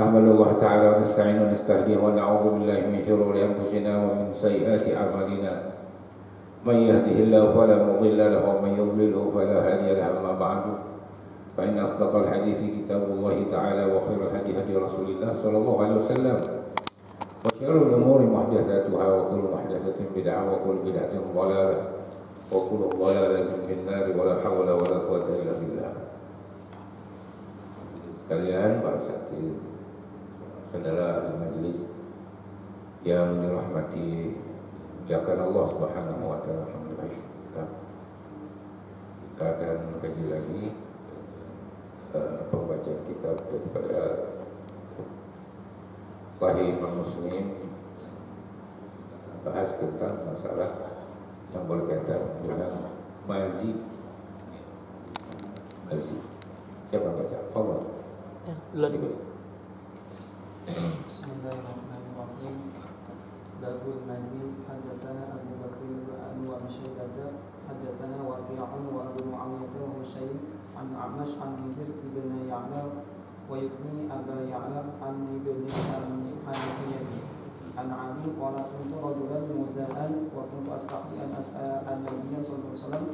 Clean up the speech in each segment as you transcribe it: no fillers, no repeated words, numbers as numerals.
نحمد الله تعالى ونستعين ونستهديه ونعوذ بالله من شرور أنفسنا ومن سيئات أعمالنا من يهده الله فلا مضل له ومن يضلله فلا هادي له أما بعد فإن أصدق الحديث كتاب الله تعالى وخير الهدي هدي رسول الله صلى الله عليه وسلم وشر الأمور محدثاتها وكل محدثة بدعة وكل بدعة ضلالة وكل ضلالة في النار ولا حول ولا قوة إلا بالله. Sekalian para saudara di majelis yang dirahmati diakan Allah Subhanahu wa taala, alhamdulillah. Kita akan mengkaji lagi pembacaan kitab daripada Sahih Muslim, bahas tentang masalah yang berkaitan dengan mazi. Siapa baca? Allah. Bismillahirrahmanirrahim. Babul mazi. Hadatsana Abu Bakr bin Anwar Syaibah, hadatsana Waqi'un wa Abu Muawiyah wa Husayn an A'mash an Hijr ibn Ya'la wa ibni Aba Ya'la an ibni Hanafiyyah an Ali qala kuntu rajulan mudza'an wa kuntu astahyi an as'ala an-nabiy sallallahu alaihi wasallam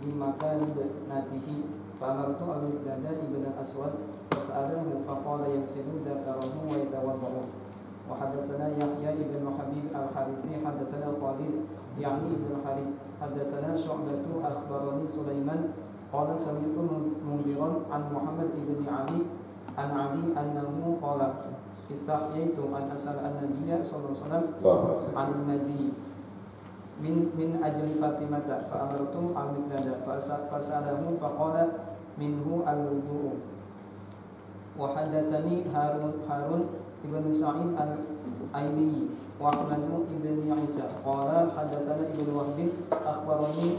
di makani natihi fa amartu al-Miqdad ibn al-Aswad fas'alahu faqala yaghsilu dzakarahu wa yatawaddahu. Wa hadatsana Yahya ibn Habib al-Harithi hadatsana Khalid yani ibn al-Harith hadatsana Syu'bah akhbarani Sulaiman qala sami'tu Mundiran an Muhammad ibn Ali an Ali annahu qala istahyaitu an asal an-nabiy sallallahu alaihi wasallam an al-madi min ajli Fatimah fa amartu al-Miqdad fa salahu fa qala minhu al-wudu. Wa hadatsani Harun ibn Sa'id al-Aili wa Ahmad ibn Isa qala hadatsana ibn Wahb akhbarani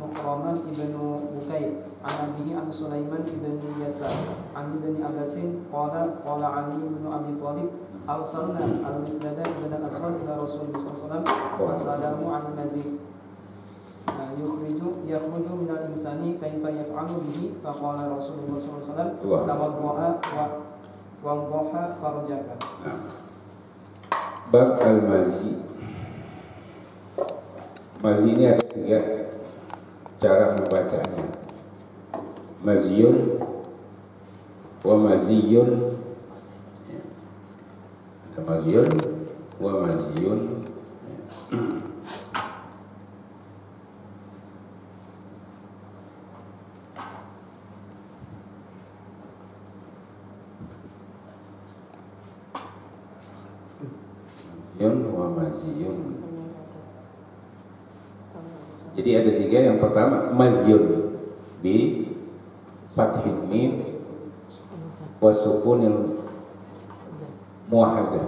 Mukhramah ibn Bukayr an abihi an Sulaiman ibn Yasar an ibn Abbasin qala Ali ibn Abi Thalib arsalna al-Miqdad ibn al-Aswad ila Rasulullah sallallahu alaihi wasallam wasalamu al-madhi yakhruju min al-insani kaifa yaf'alu bihi faqala Rasulullah sallallahu alaihi wasallam tawaddu'a wa dhaha farjaka. Bab al-mazi. Mazi ini ada tiga cara membacanya. Maziyun wa maziyun. Ada maziyun wa maziyun. Maziyun wa maziyun. Jadi ada tiga. Yang pertama maziyun bi fathil mim wa sukunil muwahhadah.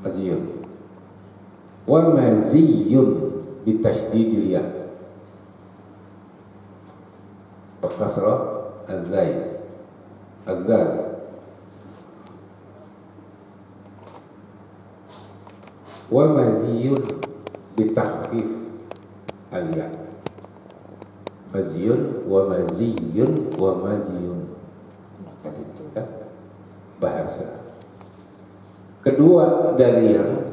Maziyun. Wa maziyun bi tasydidil ya wa kasrah az-zai az-zal. Wa maziyun bitakhfif al-ya. Maziyun wa maziyun wa maziyun. Bahasa. Kedua dari yang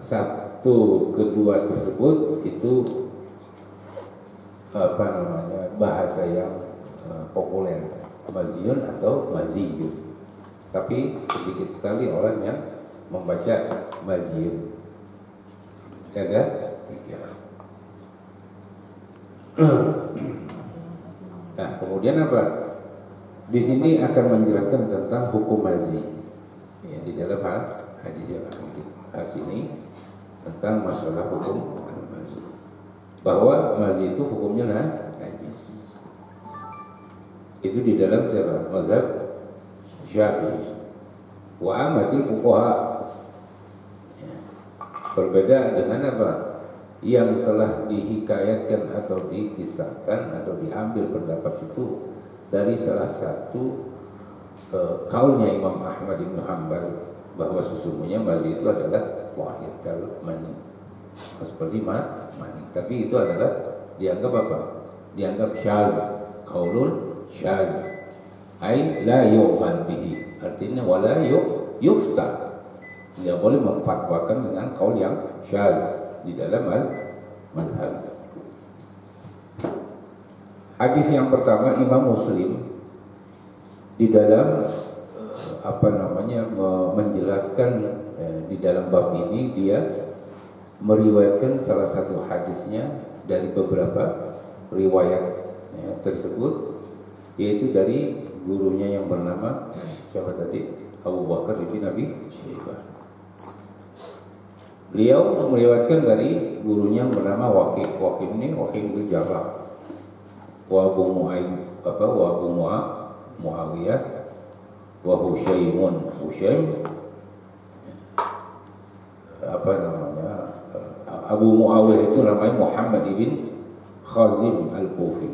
satu kedua tersebut itu bahasa yang populer, maziyun atau maziyun. Tapi sedikit sekali orang yang membaca maziyun. Ada tiga. Nah, kemudian apa? Di sini akan menjelaskan tentang hukum mazi. Ya, di dalam hadis yang akan kita bahas ini tentang masalah hukum mazi. Bahwa mazi itu hukumnya najis. Itu di dalam mazhab Syafi'i. Wa amatil fuqaha. Berbeda dengan apa? Yang telah dihikayatkan atau dikisahkan atau diambil pendapat itu dari salah satu kaulnya Imam Ahmad bin Hanbal, bahwa sesungguhnya mazi itu adalah wahid kal mani, seperti mani. Tapi itu adalah dianggap apa? dianggap syaz, qaulun syaz, ai la yu'man bihi, artinya wala yufta, tidak boleh memfatwakan dengan qaul yang syaz di dalam mazhab. Hadis yang pertama Imam Muslim di dalam menjelaskan di dalam bab ini dia meriwayatkan salah satu hadisnya dari beberapa riwayat tersebut, yaitu dari gurunya yang bernama siapa tadi? Abu Bakar bin Abi Syaibah. Beliau meriwayatkan dari gurunya yang bernama Waqi'. Waqi' ini Waqi' bin Jarrah. Wa Abu Muawiyah wa Husaym Abu Muawiyah itu namanya Muhammad ibn Khazim al-Kufi.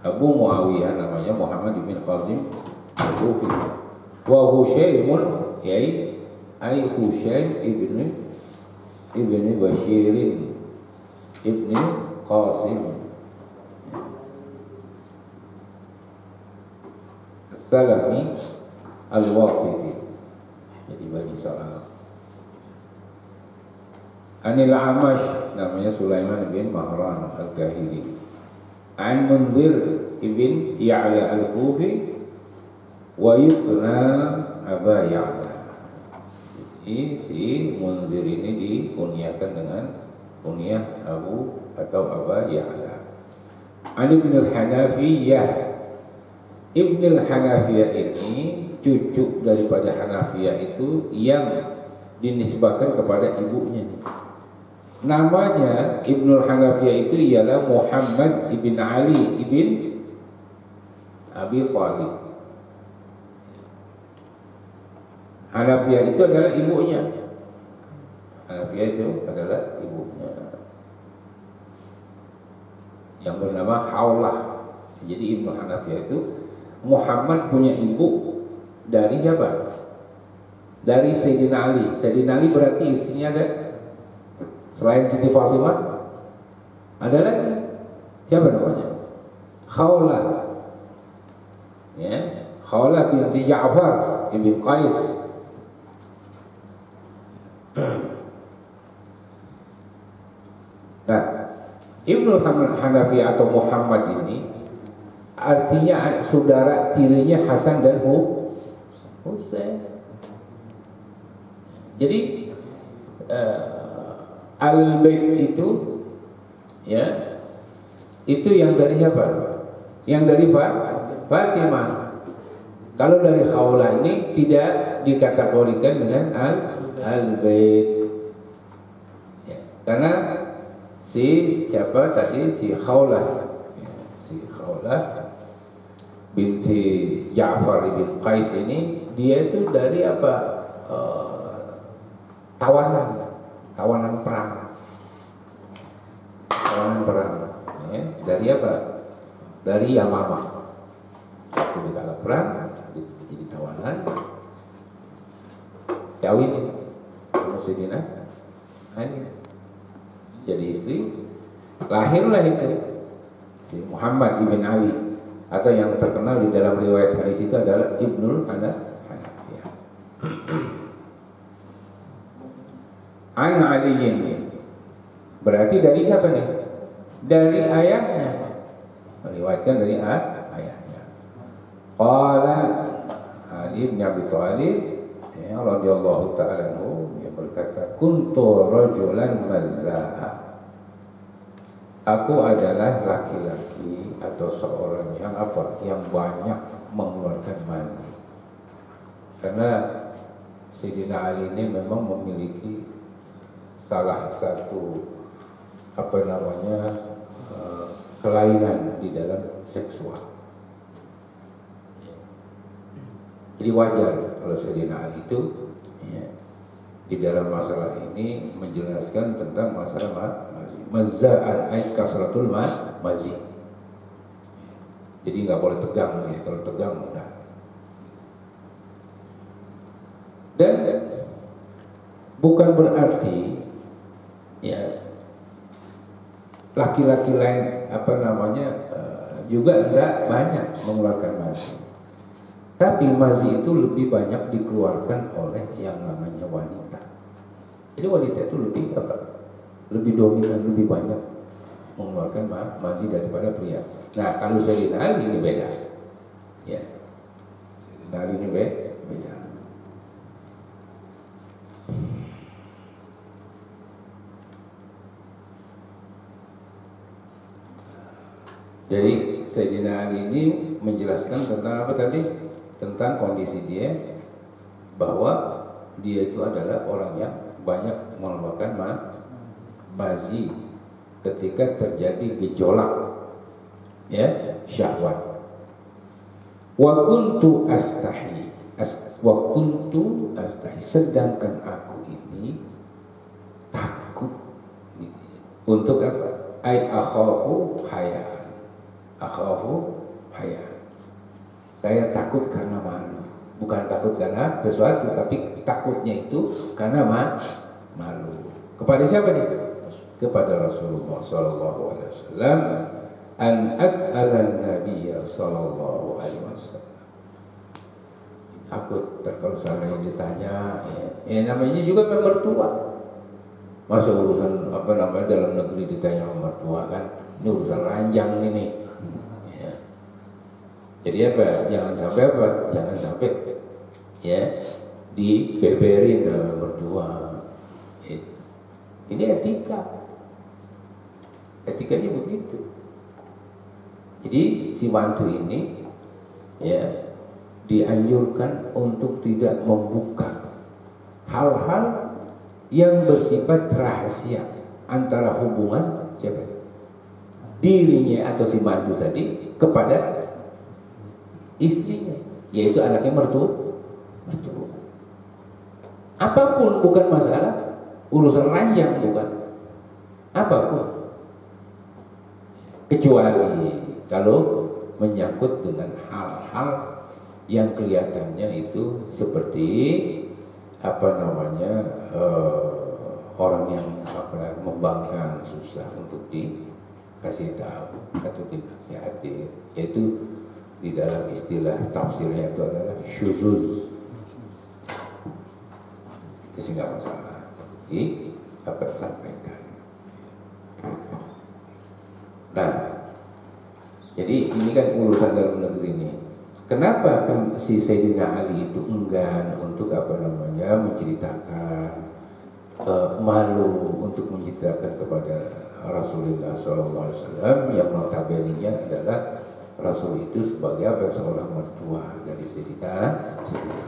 Abu Muawiyah namanya Muhammad ibn Khazim al-Kufi. Wa Husaym ay Husaym ibn Bashir ibn Qasim Salami al-Wasiti, jadi Bani Salam. Anil Amash namanya Sulaiman bin Mahran al-Kahili. An Munzir ibn Ya'la al-Kufi wa yukna Aba Ya'la. Jadi si Munzir ini dikunyakan dengan kunyah Abu atau Aba Ya'la. An Ibn al-Hanafiyah. Ibn al-Hanafiyah ini cucu daripada Hanafiyah itu yang dinisbahkan kepada ibunya. Namanya Ibn al-Hanafiyah itu ialah Muhammad ibn Ali ibn Abi Thalib. Hanafiyah itu adalah ibunya. Hanafiyah itu adalah ibunya yang bernama Haulah. Jadi Ibn Hanafiyah itu Muhammad punya ibu dari siapa? Dari Sayyidina Ali. Sayyidina Ali berarti istrinya ada selain Siti Fatimah ada lagi. Siapa namanya? Khawlah. Ya, Khawlah binti Ja'far ibn Qais. Nah, Ibnu Hanafiyah atau Muhammad ini artinya saudara tirinya Hasan dan Husain. Jadi Al-Bait itu ya, itu yang dari siapa? Yang dari Fatimah. Kalau dari Khawlah ini tidak dikategorikan dengan Al-Bait ya, karena si siapa tadi si Khawlah ya, si Khawlah binti Ja'far ibn Qais ini dia itu dari apa? Tawanan perang ya. Dari apa? Dari Yamamah. Waktu di kala perang jadi tawanan, kawin ini Sayyidina Ali jadi istri, lahirlah itu si Muhammad ibn Ali, atau yang terkenal di dalam riwayat hadis itu adalah Ibnul Hanafiyah. An Aliyin, berarti dari siapa nih? Dari ayahnya, meriwayatkan dari ayahnya. Qala Ali bin Abi Thalib ya radhiyallahu ta'ala anhu, dia berkata, kuntu rajulan madza'a, aku adalah laki-laki atau seorang yang apa? Yang banyak mengeluarkan mani. Karena Sayyidina Ali ini memang memiliki salah satu kelainan di dalam seksual. Jadi wajar kalau Sayyidina Ali itu ya, di dalam masalah ini menjelaskan tentang masalah mazza'an ay kasratul mazi. Jadi nggak boleh tegang ya, kalau tegang mudah. Dan bukan berarti ya laki-laki lain juga tidak banyak mengeluarkan mazi. Tapi mazi itu lebih banyak dikeluarkan oleh yang namanya wanita. Jadi wanita itu lebih dominan, lebih banyak mengeluarkan mazi daripada pria. Nah, kalau Sayyidina Ali ini beda. Ya. Sayyidina Ali ini beda. Jadi Sayyidina Ali ini menjelaskan tentang apa tadi? Tentang kondisi dia, bahwa dia itu adalah orang yang banyak mengeluarkan mazi ketika terjadi gejolak syahwat. Wa kuntu astahi, sedangkan aku ini takut untuk apa? Akhafu haya. Saya takut karena malu, bukan takut karena sesuatu, tapi takutnya itu karena malu. Kepada siapa nih? Kepada Rasulullah sallallahu alaihi wasallam, an as'alan nabiyya sallallahu alaihi wasallam. Takut kalau seandainya ditanya, namanya juga mertua. Masa urusan dalam negeri ditanya mertua, kan ini urusan ranjang ini. Jadi jangan sampai dibeberin dalam mertua. Ini etikanya begitu. Jadi si mantu ini dianjurkan untuk tidak membuka hal-hal yang bersifat rahasia antara hubungan dirinya atau si mantu tadi kepada istrinya, yaitu anaknya mertua. Apapun, bukan masalah urusan ranjang, bukan apapun, kecuali kalau menyangkut dengan hal-hal yang kelihatannya itu seperti orang yang membangkang, susah untuk dikasih tahu atau dinasihati, yaitu di dalam istilah tafsirnya itu adalah syuzuz. Itu sih nggak masalah, sampaikan. Nah, jadi ini kan urusan dalam negeri ini. Kenapa si Sayyidina Ali itu enggan untuk menceritakan, malu untuk menceritakan kepada Rasulullah SAW yang notabene-nya adalah Rasul itu sebagai seorang mertua dari Sayyidina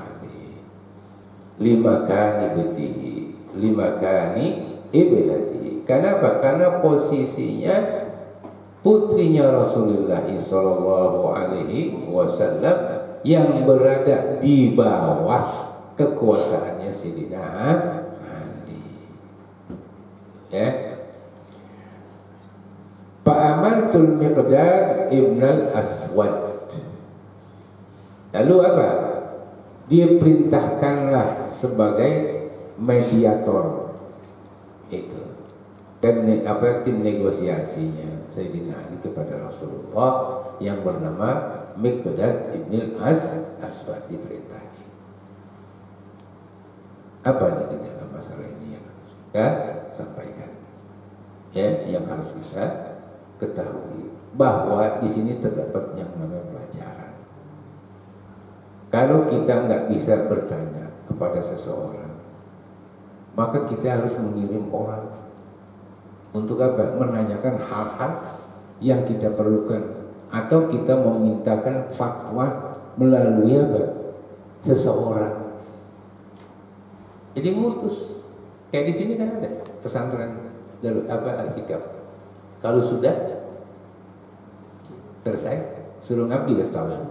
Ali. Lima kani ibnatihi. Kenapa? Karena posisinya putrinya Rasulullah sallallahu alaihi wasallam yang berada di bawah kekuasaannya Sayyidina Ali. Fa'amartul Miqdad ibn al-Aswad. Lalu apa? Dia perintahkanlah sebagai mediator itu, dan tim negosiasinya Sayyidina Ali kepada Rasulullah yang bernama Miqdad ibn al-Aswad diperintahi. Apa ini di dalam masalah ini yang harus kita sampaikan? Yang harus kita ketahui bahwa di sini terdapat yang namanya pelajaran. Kalau kita nggak bisa bertanya kepada seseorang, maka kita harus mengirim orang untuk menanyakan hal-hal yang kita perlukan, atau kita memintakan fatwa melalui seseorang. Jadi mutus. Kayak di sini kan ada pesantren Al-Hikam. Kalau sudah selesai, suruh ngabdi setahun,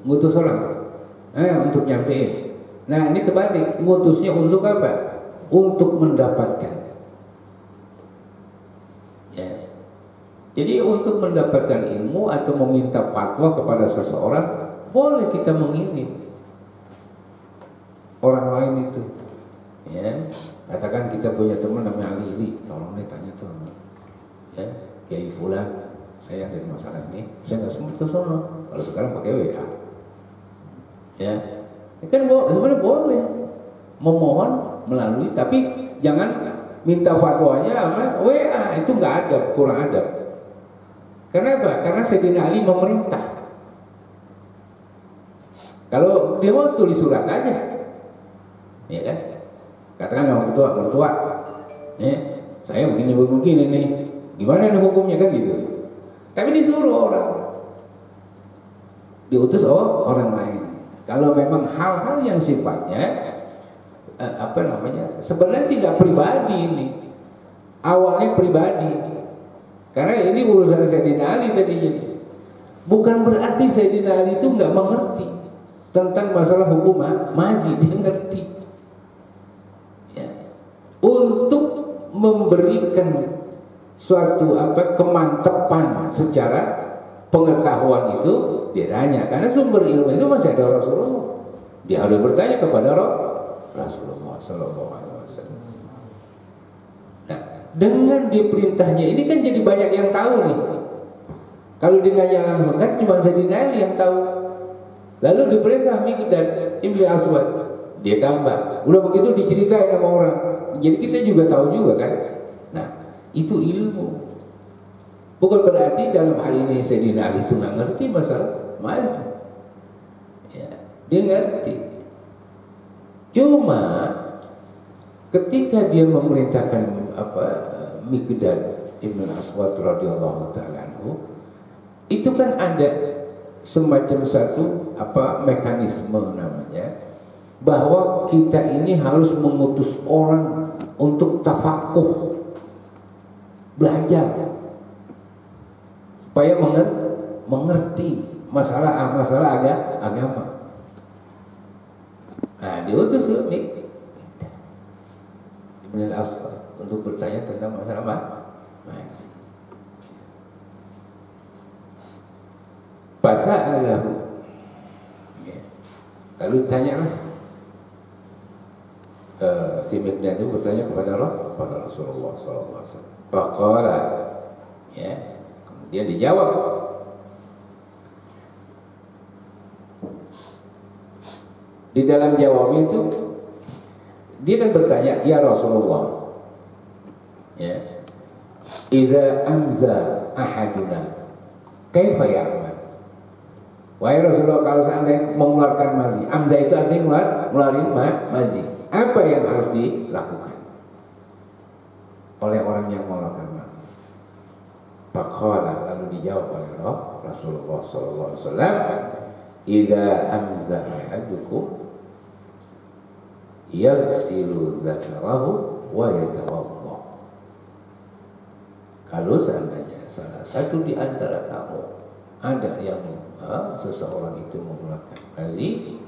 ngutus orang untuk nyampein. Nah, ini terbalik, ngutusnya untuk apa? Untuk mendapatkan. Jadi untuk mendapatkan ilmu atau meminta fatwa kepada seseorang, boleh kita mengirim orang lain itu. Katakan kita punya teman namanya Ali, tolong dia tanya tuh. Kiai Fulan, saya ada masalah ini, saya nggak sempat ke sono. Kalau sekarang pakai WA, ya, kan sebenarnya boleh memohon melalui, tapi jangan minta fatwanya sama WA, itu nggak ada, kurang ada. Kenapa? Karena Sayyidina Ali memerintah. Kalau dia mau tulis surat aja, ya kan? Katakan sama mertua, saya begini ini, gimana nih hukumnya kan gitu. Tapi disuruh orang, diutus orang lain. Kalau memang hal-hal yang sifatnya sebenarnya sih nggak pribadi ini, awalnya pribadi, karena ini urusan Sayyidina Ali tadinya. Bukan berarti Sayyidina Ali itu nggak mengerti tentang masalah hukum mazhab, dia ngerti. Ya. Untuk memberikan suatu kemantapan secara pengetahuan itu dia tanya, karena sumber ilmu itu masih ada Rasulullah. Dia harus bertanya kepada Rasulullah Sallallahu Alaihi Wasallam. Nah, dengan diperintahnya ini kan jadi banyak yang tahu nih. Kalau dinanya langsung kan cuma Sayyidina Ali yang tahu. Lalu diperintah Miqdad Ibn Aswad, dia tambah. Udah begitu diceritain sama orang. Jadi kita juga tahu juga kan. Nah, itu ilmu. Bukan berarti dalam hal ini Sayyidina Ali itu nggak ngerti masalah mazhab. Ya, dia ngerti. Cuma ketika dia memerintahkan Miqdad Ibn Aswad radhiyallahu ta'ala anhu, itu kan ada semacam satu mekanisme namanya, bahwa kita ini harus mengutus orang untuk tafakuh, belajar supaya mengerti masalah agama. Nah, diutus Ibn Aswad untuk bertanya tentang masalah mazhab. Fasa'alahu, ya. Lalu tanyalah si Miqdad itu bertanya kepada Rasulullah SAW. Faqala, ya, kemudian dijawab. Di dalam jawab itu dia kan bertanya, ya Rasulullah, ya, iza amza ahaduna kaifa ya'mal. Wahai Rasulullah, kalau seandainya mengeluarkan mazi, amzah itu artinya ngeluarin mazi, apa yang harus dilakukan oleh orang yang mengeluarkan mazi? Faqala, lalu dijawab oleh Rasulullah SAW, idza amza ahadukum yaghsilu dzakarahu wa yatawadda. Kalau seandainya salah satu di antara kamu ada yang seseorang itu mengeluarkan mazi,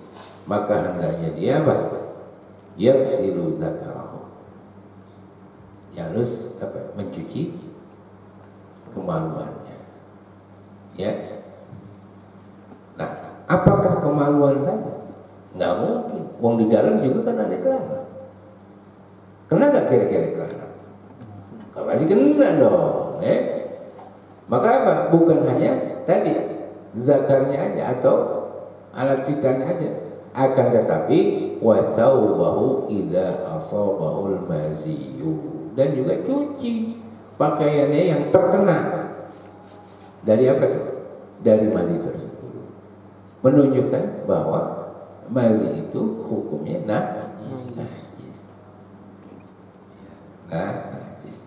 maka hendaknya dia yaghsilu dzakarahu, harus mencuci kemaluannya, ya. Nah, apakah kemaluan saja? Nggak mungkin. Wong di dalam juga kan ada celana. Kena nggak kira-kira celana? Kalau masih kena dong, Maka apa? Bukan hanya tadi zakarnya aja atau alat vitalnya aja, akan tetapi wasaubahu idza asabahul maziyu, dan juga cuci pakaiannya yang terkena dari apa? Dari mazi tersebut, menunjukkan bahwa mazi itu hukumnya najis. Najis.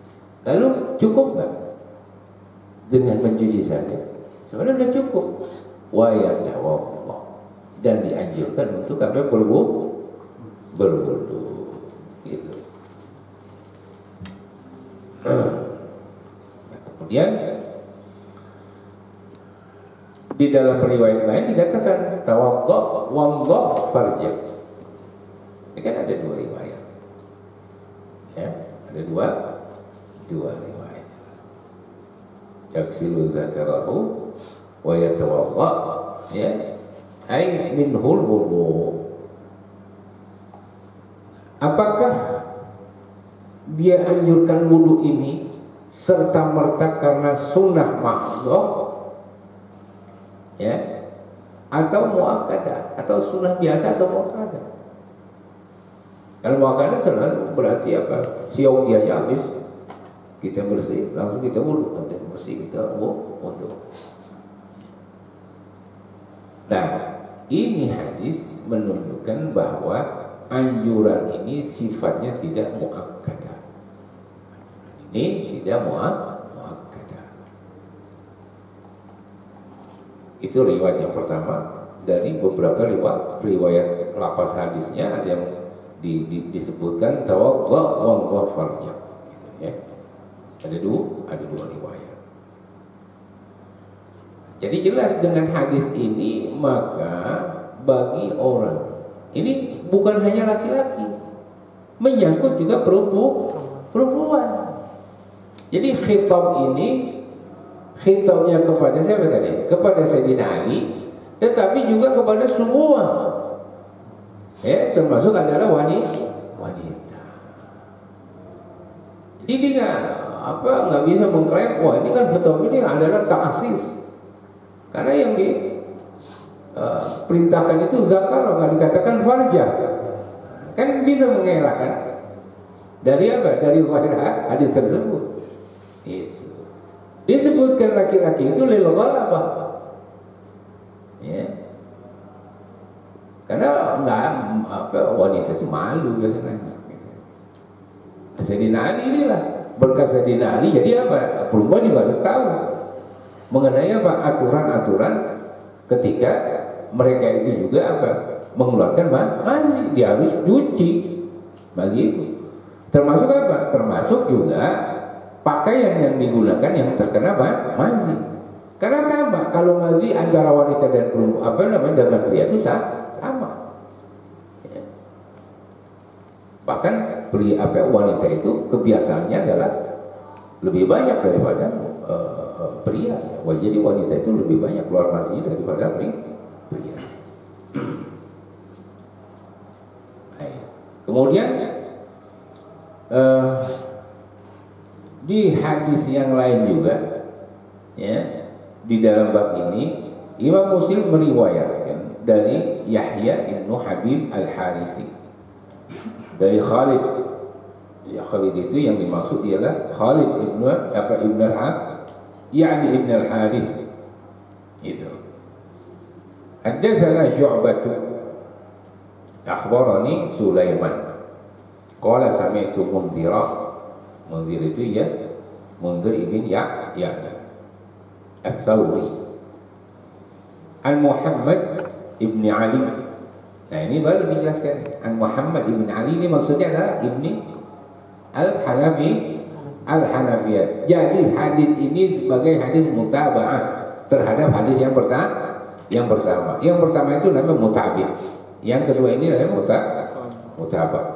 Lalu cukup nggak dengan mencuci saja? Sebenarnya sudah cukup. Wa yatawadda, dan dianjurkan untuk berwudu, gitu. Nah, kemudian di dalam riwayat lain dikatakan tawadda wadda farjak. Ini kan ada dua riwayat, ya, ada dua riwayat. Yaghsilu dzakarahu wa yatawadda, ya, ai minhul wudu. Apakah dia anjurkan wudu ini serta merta karena sunnah mahdhah, ya, atau muakkadah, atau sunnah biasa atau muakkadah. Kalau muakkadah berarti apa? Siang dia habis, kita bersih, langsung kita wudu, nanti bersih kita wudu. Nah, ini hadis menunjukkan bahwa anjuran ini sifatnya tidak muakkadah. Ini tidak muakkadah. Itu riwayat yang pertama dari beberapa riwayat lafaz hadisnya. Ada yang disebutkan tawadda wa farja, gitu ya. Ada dua riwayat. Jadi jelas dengan hadis ini, maka bagi orang ini bukan hanya laki-laki, menyangkut juga perempuan. Jadi khitab ini khitabnya kepada siapa tadi? Kepada Sayyidina Ali, tetapi juga kepada semua, ya, termasuk adalah wanita. Jadi dia nggak bisa mengklaim, wah ini kan khitab ini adalah taksis, karena yang perintahkan itu zakar, nggak dikatakan farja. Kan bisa mengelakkan dari apa? Dari zahir hadis tersebut. Itu disebutkan laki-laki itu lil ghalabah, ya, karena wanita itu malu biasanya. Gitu. Sayyidina Ali inilah berkat Sayyidina Ali, jadi apa? Perempuan juga harus tahu mengenai apa aturan-aturan ketika mereka itu juga apa? Mengeluarkan mazi, dia harus cuci mazi itu. Termasuk apa? Termasuk juga pakaian yang digunakan yang terkena mazi. Karena sama, kalau mazi antara wanita dan perempuan, dengan pria itu sama. Ya. Bahkan wanita itu kebiasaannya adalah lebih banyak daripada pria. Jadi wanita itu lebih banyak keluar mazi daripada pria. Kemudian di hadis yang lain juga, ya, di dalam bab ini Imam Muslim meriwayatkan dari Yahya ibnu Habib al-Harisi dari Khalid. Ya, Khalid itu yang dimaksud ialah Khalid ibnu al-Harith. Itu. Haddatsana Syu'bah akhbarani Sulaiman qala sami'tu Munzir itu ya, Munzir ibn Ya'la As-Sawri an Muhammad ibn Ali. Nah ini baru dijelaskan, an Muhammad ibn Ali ini maksudnya adalah ibni Al-Hanafiyah. Jadi hadis ini sebagai hadis mutaba'ah terhadap hadis yang pertama. Yang pertama itu namanya mutabi', yang kedua ini namanya mutaba'ah.